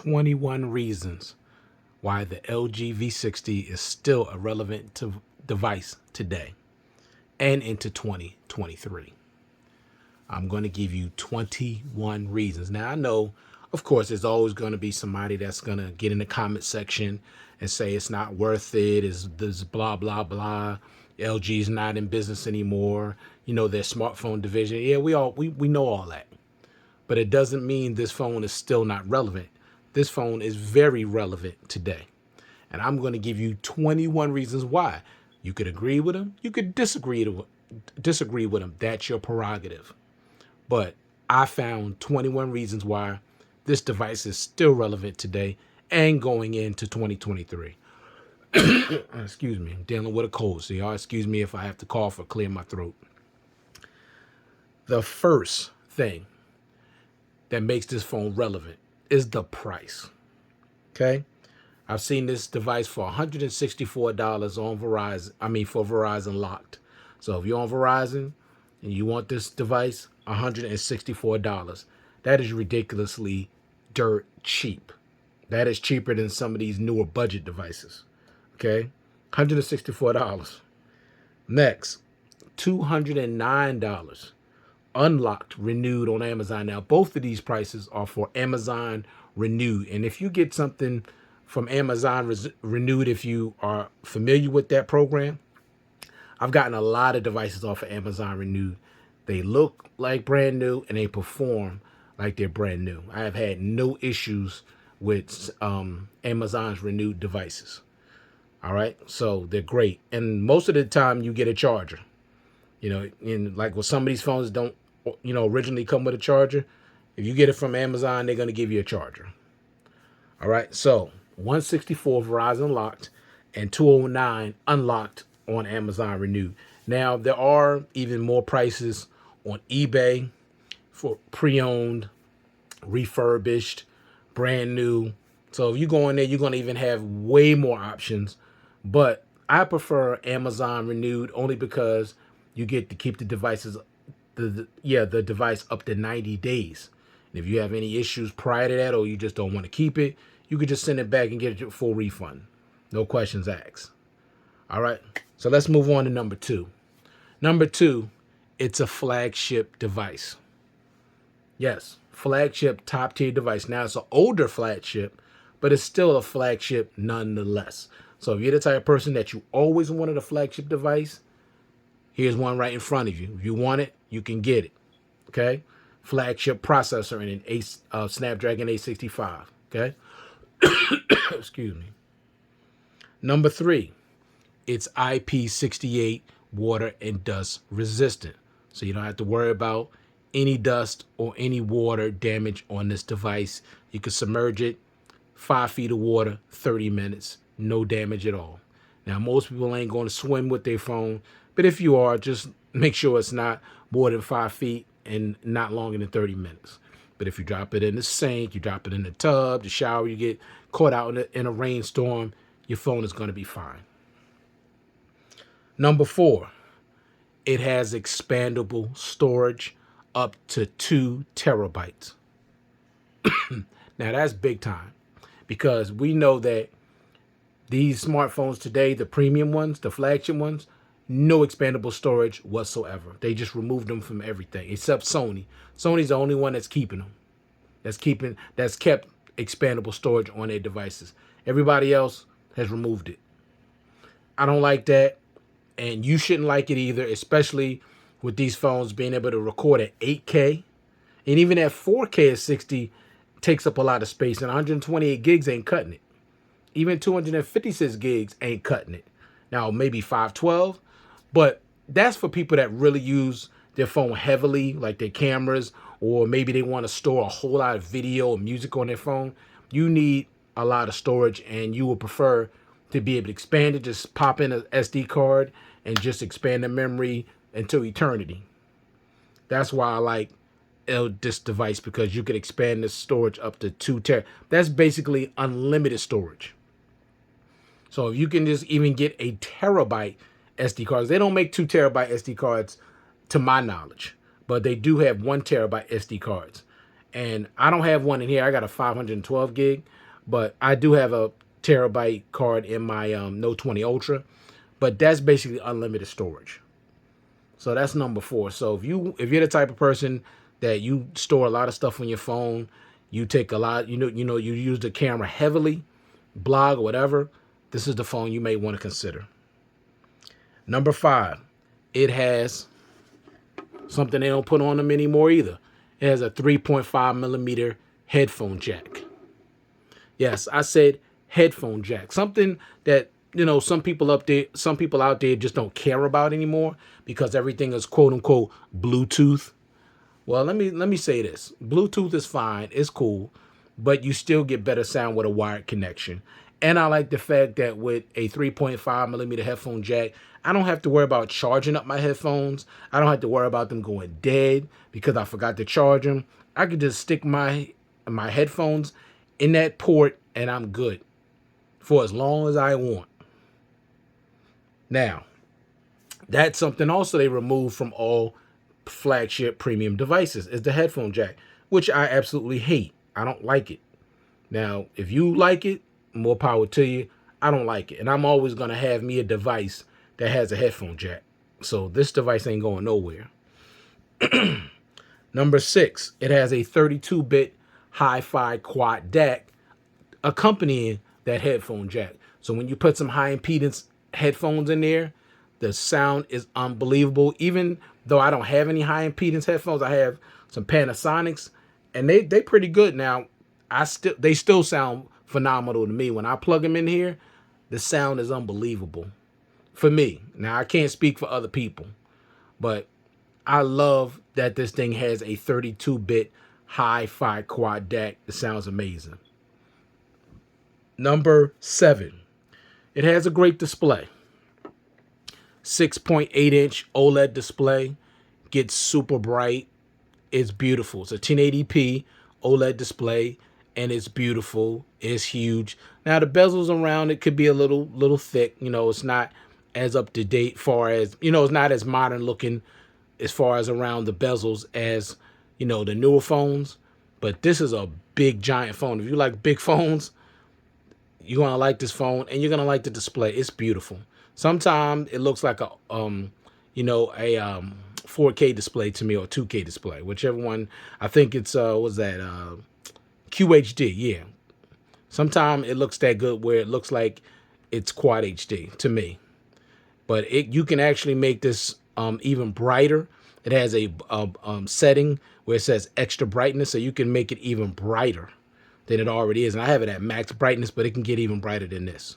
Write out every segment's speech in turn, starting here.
21 reasons why the LGV60 is still a relevant device today and into 2023. I'm going to give you 21 reasons. Now, I know, of course, there's always going to be somebody that's going to get in the comment section and say it's not worth it, is this blah, blah, blah. LG's not in business anymore. You know, their smartphone division. Yeah, we know all that. But it doesn't mean this phone is still not relevant. This phone is very relevant today. And I'm going to give you 21 reasons why. You could agree with them. You could disagree with them. That's your prerogative. But I found 21 reasons why this device is still relevant today and going into 2023. Excuse me, I'm dealing with a cold, so y'all excuse me if I have to cough or clear my throat. The first thing that makes this phone relevant is the price. Okay? I've seen this device for $164 on Verizon, for Verizon Locked. So if you're on Verizon and you want this device, $164. That is ridiculously dirt cheap. That is cheaper than some of these newer budget devices. Okay? $164. Next, $209. Unlocked, renewed on Amazon. Now, both of these prices are for Amazon renewed. And if you get something from Amazon renewed, if you are familiar with that program, I've gotten a lot of devices off of Amazon renewed. They look like brand new and they perform like they're brand new. I have had no issues with Amazon's renewed devices. All right, so they're great. And most of the time you get a charger. You know, and like with some of these phones don't, originally come with a charger. If you get it from Amazon, they're going to give you a charger. All right, so 164 Verizon Locked and 209 Unlocked on Amazon renewed. Now, there are even more prices on eBay for pre-owned, refurbished, brand new. So if you go in there, you're going to even have way more options. But I prefer Amazon renewed only because you get to keep the devices, the device up to 90 days. And if you have any issues prior to that or you just don't want to keep it, you could just send it back and get a full refund. No questions asked. All right, so let's move on to number two. Number two, it's a flagship device. Yes, flagship top tier device. Now it's an older flagship, but it's still a flagship nonetheless. So if you're the type of person that you always wanted a flagship device, here's one right in front of you. If you want it, you can get it. Okay? Flagship processor in an Snapdragon 865. Okay? Excuse me. Number three, it's IP68 water and dust resistant. So you don't have to worry about any dust or any water damage on this device. You can submerge it, 5 feet of water, 30 minutes, no damage at all. Now, most people ain't going to swim with their phone, but if you are, just make sure it's not more than 5 feet and not longer than 30 minutes. But if you drop it in the sink, you drop it in the tub, the shower, you get caught out in a rainstorm, your phone is going to be fine. Number four, it has expandable storage up to 2 terabytes. Now, that's big time because we know that these smartphones today, the premium ones, the flagship ones, no expandable storage whatsoever. They just removed them from everything except Sony. Sony's the only one that's keeping them. That's kept expandable storage on their devices. Everybody else has removed it. I don't like that, and you shouldn't like it either, especially with these phones being able to record at 8K. And even at 4K at 60 takes up a lot of space, and 128 gigs ain't cutting it. Even 256 gigs ain't cutting it. Now, maybe 512, but that's for people that really use their phone heavily, like their cameras, or maybe they want to store a whole lot of video or music on their phone. You need a lot of storage, and you would prefer to be able to expand it, just pop in an SD card and just expand the memory until eternity. That's why I like this device, because you could expand the storage up to 2 terabytes. That's basically unlimited storage. So if you can just even get a terabyte SD cards, they don't make 2 terabyte SD cards to my knowledge, but they do have 1 terabyte SD cards. And I don't have one in here. I got a 512 gig, but I do have a terabyte card in my Note 20 Ultra. But that's basically unlimited storage. So that's number 4. So if you're the type of person that you store a lot of stuff on your phone, you take a lot, you use the camera heavily, blog or whatever, this is the phone you may want to consider. Number 5, it has something they don't put on them anymore either. It has a 3.5 millimeter headphone jack. Yes, I said headphone jack. Something that, some people out there just don't care about anymore because everything is quote unquote Bluetooth. Well, let me say this. Bluetooth is fine, it's cool, but you still get better sound with a wired connection. And I like the fact that with a 3.5 millimeter headphone jack, I don't have to worry about charging up my headphones. I don't have to worry about them going dead because I forgot to charge them. I could just stick my headphones in that port and I'm good for as long as I want. Now, that's something also they removed from all flagship premium devices is the headphone jack, which I absolutely hate. I don't like it. Now, if you like it, more power to you. I don't like it. And I'm always going to have me a device that has a headphone jack. So this device ain't going nowhere. Number 6, it has a 32-bit hi-fi quad DAC accompanying that headphone jack. So when you put some high impedance headphones in there, the sound is unbelievable. Even though I don't have any high impedance headphones, I have some Panasonics, and they pretty good. Now, they still sound phenomenal to me. When I plug them in here, the sound is unbelievable for me. Now, I can't speak for other people, but I love that this thing has a 32-bit hi-fi quad DAC. It sounds amazing. Number 7, it has a great display. 6.8-inch OLED display, gets super bright. It's beautiful. It's a 1080p OLED display, and it's beautiful. It's huge. Now the bezels around it could be a little thick. It's not as up to date far as, it's not as modern looking as far as around the bezels as, the newer phones. But this is a big giant phone. If you like big phones, you're going to like this phone, and you're going to like the display. It's beautiful. Sometimes it looks like a 4K display to me, or 2K display, whichever one. I think it's QHD. Yeah. Sometimes it looks that good where it looks like it's quad HD to me. But you can actually make this even brighter. It has a setting where it says extra brightness, so you can make it even brighter than it already is. And I have it at max brightness, but it can get even brighter than this.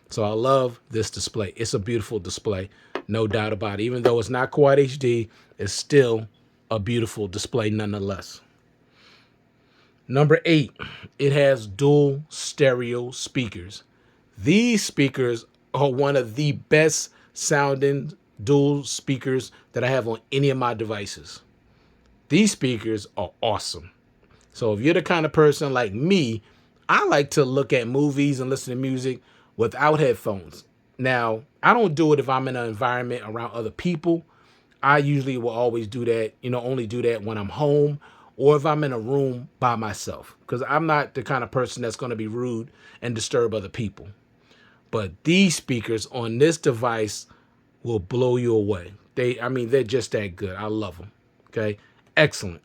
So I love this display. It's a beautiful display, no doubt about it. Even though it's not quad HD, it's still a beautiful display nonetheless. Number 8, it has dual stereo speakers. These speakers are one of the best sounding dual speakers that I have on any of my devices. These speakers are awesome. So if you're the kind of person like me, I like to look at movies and listen to music without headphones. Now, I don't do it if I'm in an environment around other people. I usually will always do that, only do that when I'm home or if I'm in a room by myself, because I'm not the kind of person that's going to be rude and disturb other people. But these speakers on this device will blow you away. They're just that good. I love them. Okay. Excellent.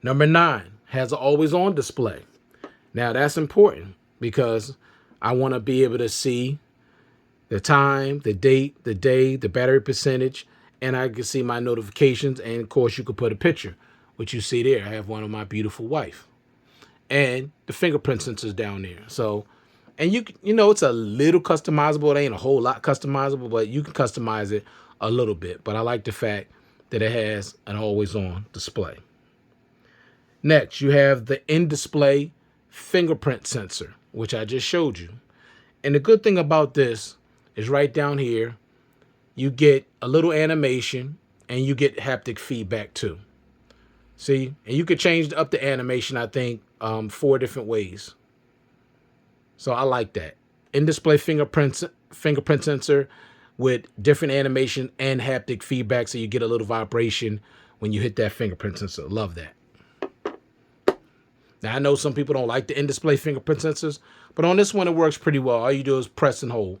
Number 9, has an always on display. Now that's important because I want to be able to see the time, the date, the day, the battery percentage, and I can see my notifications. And of course you could put a picture, which you see there. I have one of my beautiful wife, and the fingerprint sensors down there. So, and it's a little customizable. It ain't a whole lot customizable, but you can customize it a little bit. But I like the fact that it has an always on display. Next, you have the in-display fingerprint sensor, which I just showed you. And the good thing about this is right down here, you get a little animation and you get haptic feedback too. See, and you could change up the animation, I think, 4 different ways. So I like that. In-display fingerprint sensor with different animation and haptic feedback, so you get a little vibration when you hit that fingerprint sensor. Love that. Now, I know some people don't like the in-display fingerprint sensors, but on this one, it works pretty well. All you do is press and hold,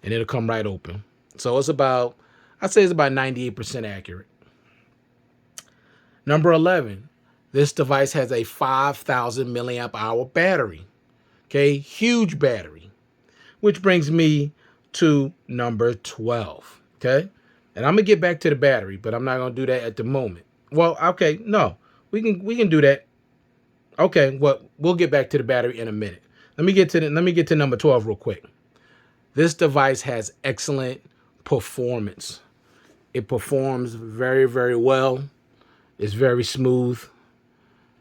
and it'll come right open. So it's about, I'd say it's about 98% accurate. Number 11, this device has a 5,000 milliamp hour battery. Okay, huge battery. Which brings me to number 12. Okay, and I'm gonna get back to the battery, but I'm not gonna do that at the moment. Well, okay, no, we can do that. Okay, well, we'll get back to the battery in a minute. Let me get to number 12 real quick. This device has excellent performance. It performs very, very well. It's very smooth.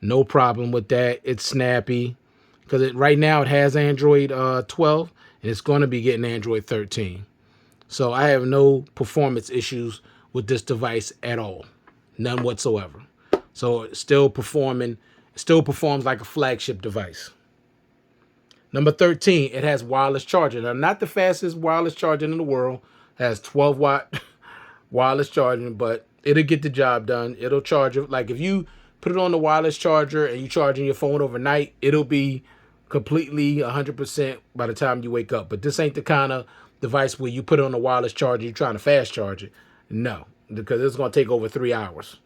No problem with that. It's snappy because right now it has Android 12 and it's going to be getting Android 13. So I have no performance issues with this device at all. None whatsoever. So it's still performs like a flagship device. Number 13, it has wireless charging. Now, not the fastest wireless charging in the world. It has 12 watt wireless charging, but it'll get the job done. It'll charge it. Like if you put it on the wireless charger and you charging your phone overnight, it'll be completely 100% by the time you wake up. But this ain't the kind of device where you put it on the wireless charger, you're trying to fast charge it. No, because it's going to take over 3 hours.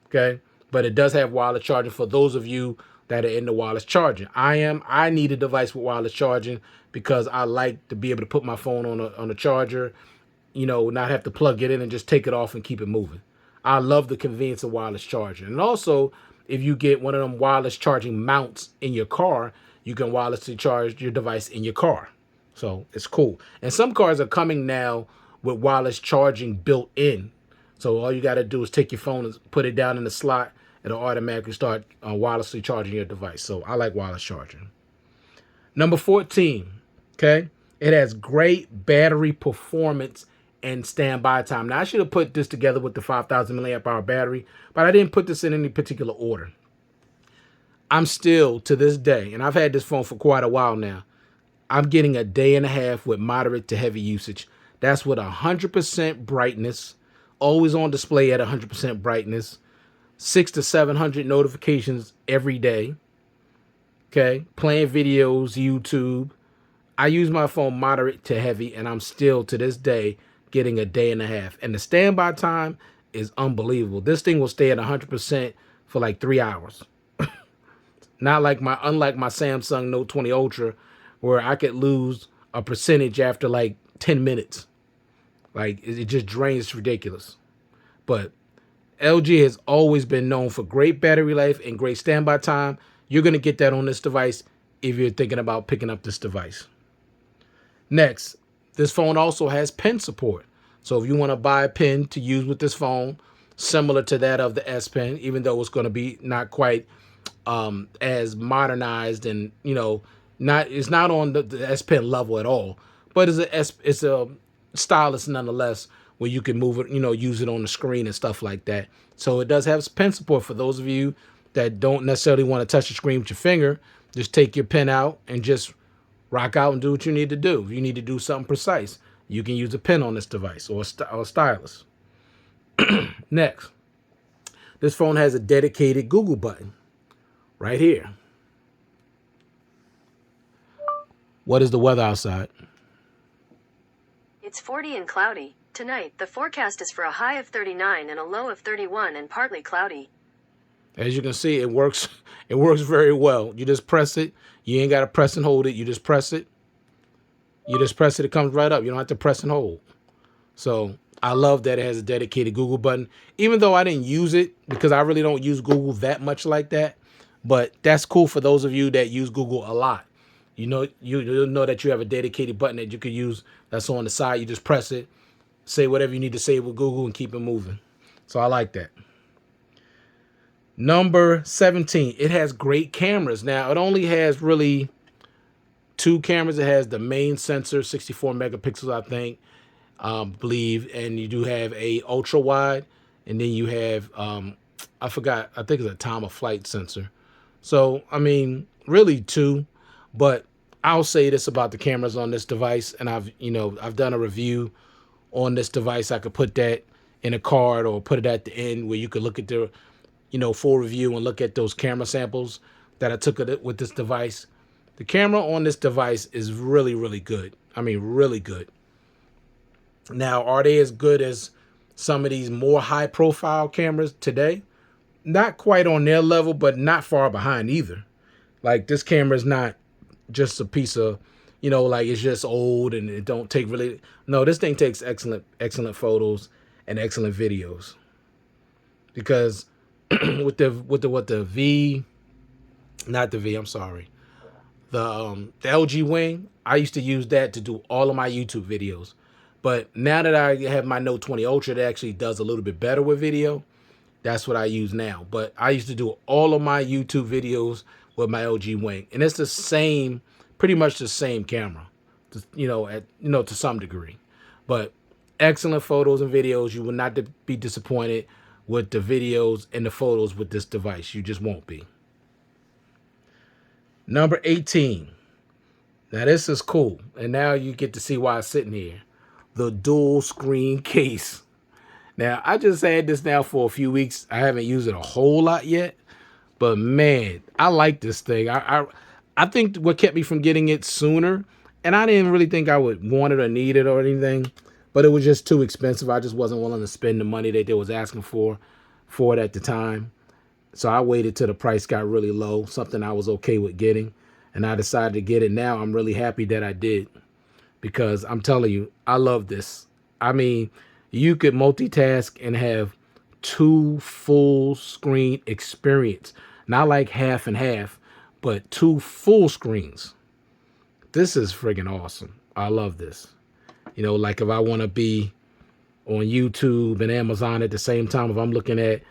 Okay. But it does have wireless charging for those of you that are into wireless charging. I need a device with wireless charging because I like to be able to put my phone on a charger, not have to plug it in and just take it off and keep it moving. I love the convenience of wireless charging. And also, if you get one of them wireless charging mounts in your car, you can wirelessly charge your device in your car. So it's cool. And some cars are coming now with wireless charging built in. So all you got to do is take your phone and put it down in the slot. It'll automatically start wirelessly charging your device. So I like wireless charging. Number 14, okay? It has great battery performance and standby time. Now, I should have put this together with the 5,000 milliamp hour battery, but I didn't put this in any particular order. I'm still, to this day, and I've had this phone for quite a while now, I'm getting a day and a half with moderate to heavy usage. That's with 100% brightness, always on display at 100% brightness, 600 to 700 notifications every day. Okay, playing videos, YouTube. I use my phone moderate to heavy, and I'm still, to this day, getting a day and a half. And the standby time is unbelievable. This thing will stay at 100% for like 3 hours. Unlike my Samsung Note 20 Ultra, where I could lose a percentage after like 10 minutes. Like, it just drains. It's ridiculous. But LG has always been known for great battery life and great standby time. You're going to get that on this device if you're thinking about picking up this device. Next, this phone also has pen support. So if you want to buy a pen to use with this phone, similar to that of the S Pen, even though it's going to be not quite as modernized and, it's not on the S Pen level at all, but it's a stylus nonetheless, where you can move it, use it on the screen and stuff like that. So it does have pen support for those of you that don't necessarily want to touch the screen with your finger. Just take your pen out and just rock out and do what you need to do. If you need to do something precise, you can use a pen on this device or a stylus. Next, this phone has a dedicated Google button right here. What is the weather outside? It's 40 and cloudy. Tonight, the forecast is for a high of 39 and a low of 31 and partly cloudy. As you can see, it works. It works very well. You just press it. You ain't got to press and hold it. You just press it. It comes right up. You don't have to press and hold. So I love that it has a dedicated Google button, even though I didn't use it because I really don't use Google that much like that. But that's cool for those of you that use Google a lot. You'll know that you have a dedicated button that you can use that's on the side. You just press it, say whatever you need to say with Google, and keep it moving. So I like that. Number 17, it has great cameras. Now, it only has really 2 cameras. It has the main sensor, 64 megapixels, I think, believe, and you do have a ultra wide, and then you have, I think it's a time of flight sensor. So, I mean, really 2, but I'll say this about the cameras on this device, and I've done a review on this device. I could put that in a card or put it at the end where you could look at the full review and look at those camera samples. that I took it with this device. The camera on this device is really, really good. I mean, really good. Now, are they as good as some of these more high profile cameras today? Not quite on their level, but not far behind either. Like, this camera is not just a piece of, like it's just old and it don't take really. No, this thing takes excellent photos and excellent videos. Because with the V, not the V, I'm sorry. The LG Wing, I used to use that to do all of my YouTube videos. But now that I have my Note 20 Ultra that actually does a little bit better with video, that's what I use now. But I used to do all of my YouTube videos with my LG Wing. And it's the same, pretty much the same camera, to some degree. But excellent photos and videos. You will not be disappointed with the videos and the photos with this device. You just won't be. Number 18. Now this is cool. And now you get to see why it's sitting here. The dual screen case. Now, I just had this now for a few weeks. I haven't used it a whole lot yet. But man, I like this thing. I think what kept me from getting it sooner, and I didn't really think I would want it or need it or anything, but it was just too expensive. I just wasn't willing to spend the money that they was asking for it at the time. So I waited till the price got really low, something I was okay with getting, and I decided to get it now. I'm really happy that I did, because I'm telling you, I love this. I mean, you could multitask and have 2 full screen experience. Not like half and half, but 2 full screens. This is friggin' awesome. I love this. Like if I want to be on YouTube and Amazon at the same time, if I'm looking at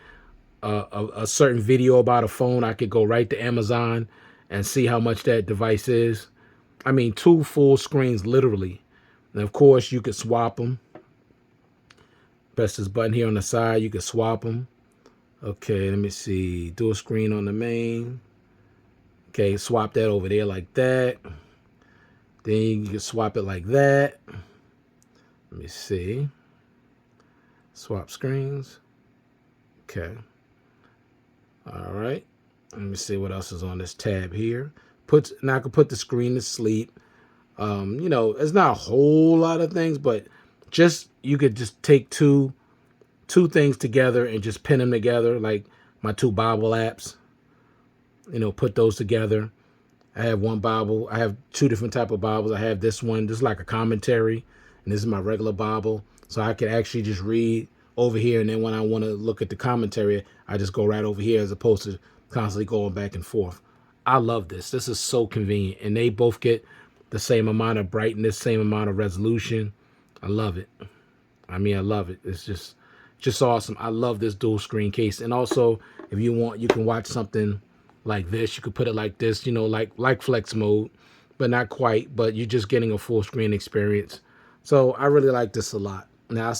a certain video about a phone, I could go right to Amazon and see how much that device is. I mean, 2 full screens, literally. And of course, you could swap them. Press this button here on the side. You can swap them. Okay, let me see. Dual screen on the main. Okay, swap that over there like that. Then you can swap it like that. Let me see. Swap screens. Okay. All right. Let me see what else is on this tab here. Now I can put the screen to sleep. It's not a whole lot of things, but you could just take two things together and just pin them together, like my 2 Bible apps. Put those together. I have one Bible. I have 2 different type of Bibles. I have this one. This is like a commentary, and this is my regular Bible. So I can actually just read over here, and then when I want to look at the commentary, I just go right over here as opposed to constantly going back and forth. I love this. This is so convenient, and they both get the same amount of brightness, same amount of resolution. I love it. I mean, I love it. It's just awesome. I love this dual screen case. And also, if you want, you can watch something like this. You could put it like this, like flex mode, but not quite, but you're just getting a full screen experience. So I really like this a lot. Now,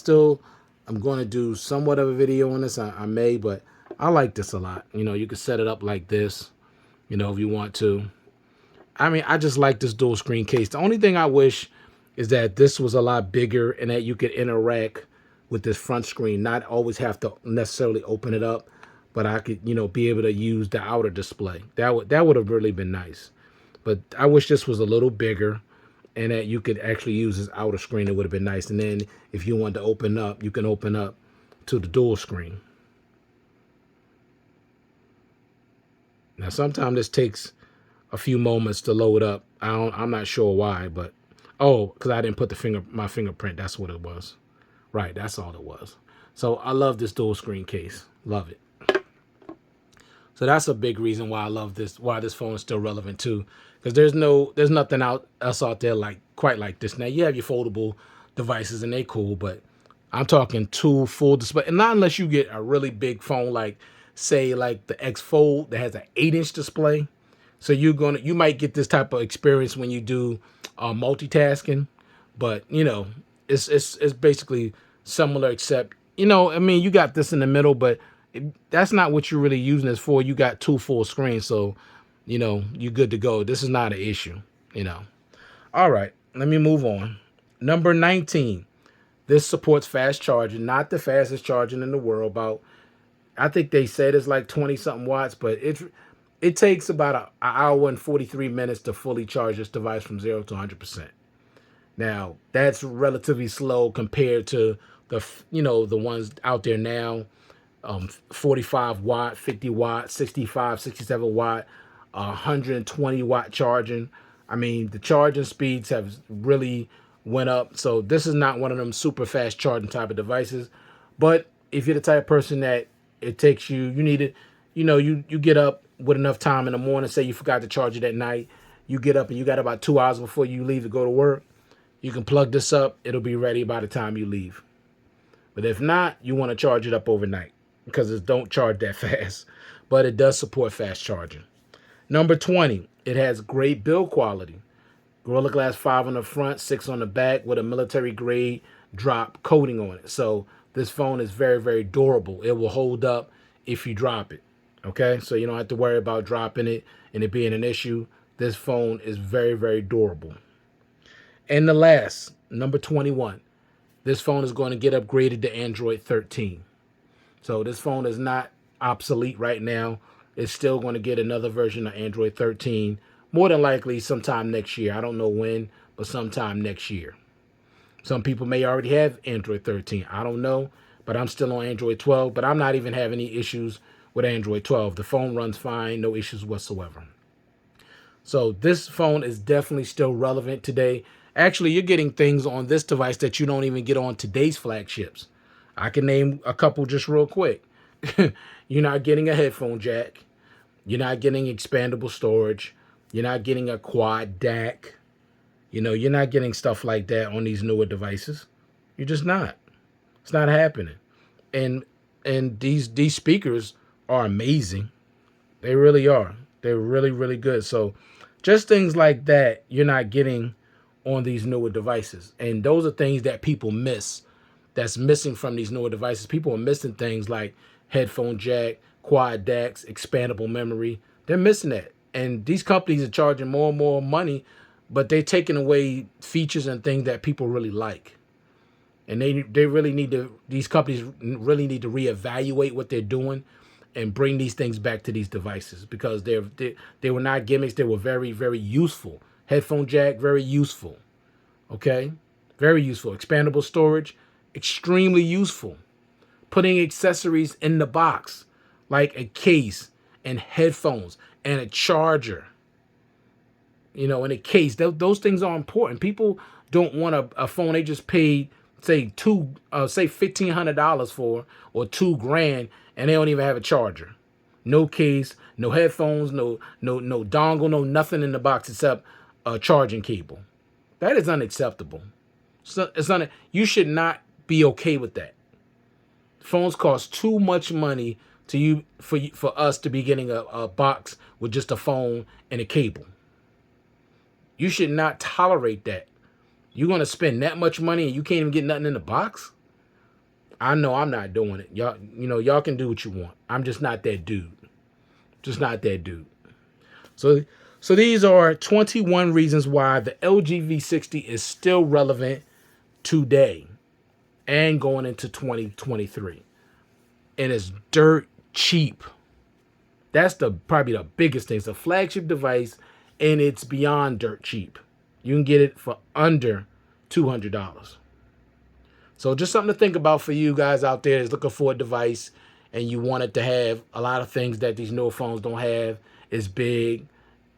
I'm going to do somewhat of a video on this. I may, but I like this a lot. You could set it up like this, if you want to. I mean, I just like this dual screen case. The only thing I wish is that this was a lot bigger and that you could interact with this front screen, not always have to necessarily open it up, but I could, be able to use the outer display. That would have really been nice. But I wish this was a little bigger and that you could actually use this outer screen. It would have been nice. And then if you wanted to open up, you can open up to the dual screen. Now, sometimes this takes a few moments to load up. I'm not sure why, but because I didn't put my fingerprint. That's what it was. Right, that's all it was. So I love this dual screen case. Love it. So that's a big reason why I love this. Why this phone is still relevant too, because there's nothing else out there quite like this. Now you have your foldable devices and they cool, but I'm talking 2 full display, and not unless you get a really big phone like, say, like the X Fold that has an 8-inch display. So you might get this type of experience when you do multitasking, but it's basically similar, except I mean, you got this in the middle, but that's not what you're really using this for. You got 2 full screens, so you're good to go. This is not an issue. All right, let me move on. Number 19. This supports fast charging, not the fastest charging in the world. I think they said it's like 20 something watts, but It takes about an hour and 43 minutes to fully charge this device from 0 to 100%. Now, that's relatively slow compared to the ones out there now. 45 watt, 50 watt, 65, 67 watt, 120 watt charging. I mean, the charging speeds have really went up. So this is not one of them super fast charging type of devices. But if you're the type of person that it takes you need it, you get up with enough time in the morning, say you forgot to charge it at night, you get up and you got about 2 hours before you leave to go to work, you can plug this up. It'll be ready by the time you leave. But if not, you want to charge it up overnight because it don't charge that fast. But it does support fast charging. Number 20, it has great build quality. Gorilla Glass 5 on the front, 6 on the back with a military grade drop coating on it. So this phone is very, very durable. It will hold up if you drop it. Okay, so you don't have to worry about dropping it and it being an issue. This phone is very, very durable. And the last, number 21, this phone is going to get upgraded to Android 13. So this phone is not obsolete right now. It's still going to get another version of Android 13, more than likely sometime next year. I don't know when, but sometime next year. Some people may already have Android 13. I don't know, but I'm still on Android 12, but I'm not even having any issues with Android 12. The phone runs fine, no issues whatsoever. So this phone is definitely still relevant today. Actually, you're getting things on this device that you don't even get on today's flagships. I can name a couple just real quick. You're not getting a headphone jack. You're not getting expandable storage. You're not getting a quad DAC. You're not getting stuff like that on these newer devices. You're just not. It's not happening. And these speakers are amazing. They really are. They're really, really good. So just things like that you're not getting on these newer devices. And those are things that people miss. That's missing from these newer devices. People are missing things like headphone jack, quad DACs, expandable memory. They're missing that. And these companies are charging more and more money, but they're taking away features and things that people really like. And they really need to, these companies really need to reevaluate what they're doing and bring these things back to these devices, because they were not gimmicks. They were very, very useful. Headphone jack, very useful. Okay? Very useful. Expandable storage, extremely useful. Putting accessories in the box, like a case and headphones and a charger, in a case. Those things are important. People don't want a phone they just paid, say $1,500 for, or $2,000, and they don't even have a charger. No case, no headphones, no dongle, no nothing in the box except a charging cable. That is unacceptable. So you should not be okay with that. Phones cost too much money for us to be getting a box with just a phone and a cable. You should not tolerate that. You're going to spend that much money and you can't even get nothing in the box? I know I'm not doing it. Y'all can do what you want. I'm just not that dude. Just not that dude. So these are 21 reasons why the LGV60 is still relevant today and going into 2023. And it's dirt cheap. That's probably the biggest thing. It's a flagship device, and it's beyond dirt cheap. You can get it for under $200. So just something to think about for you guys out there is looking for a device and you want it to have a lot of things that these newer phones don't have. It's big,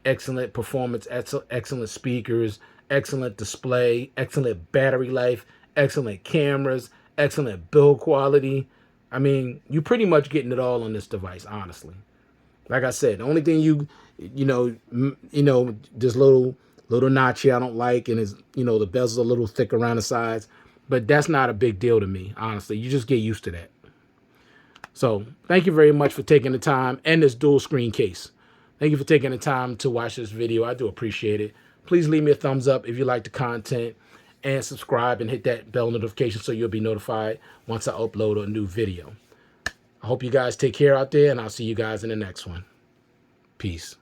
excellent performance, excellent speakers, excellent display, excellent battery life, excellent cameras, excellent build quality. I mean, you're pretty much getting it all on this device, honestly. Like I said, the only thing this little notch here I don't like, and is the bezel's a little thick around the sides, but that's not a big deal to me, honestly. You just get used to that. So thank you very much for taking the time, and this dual screen case. Thank you for taking the time to watch this video. I do appreciate it. Please leave me a thumbs up if you like the content, and subscribe and hit that bell notification so you'll be notified once I upload a new video. I hope you guys take care out there, and I'll see you guys in the next one. Peace.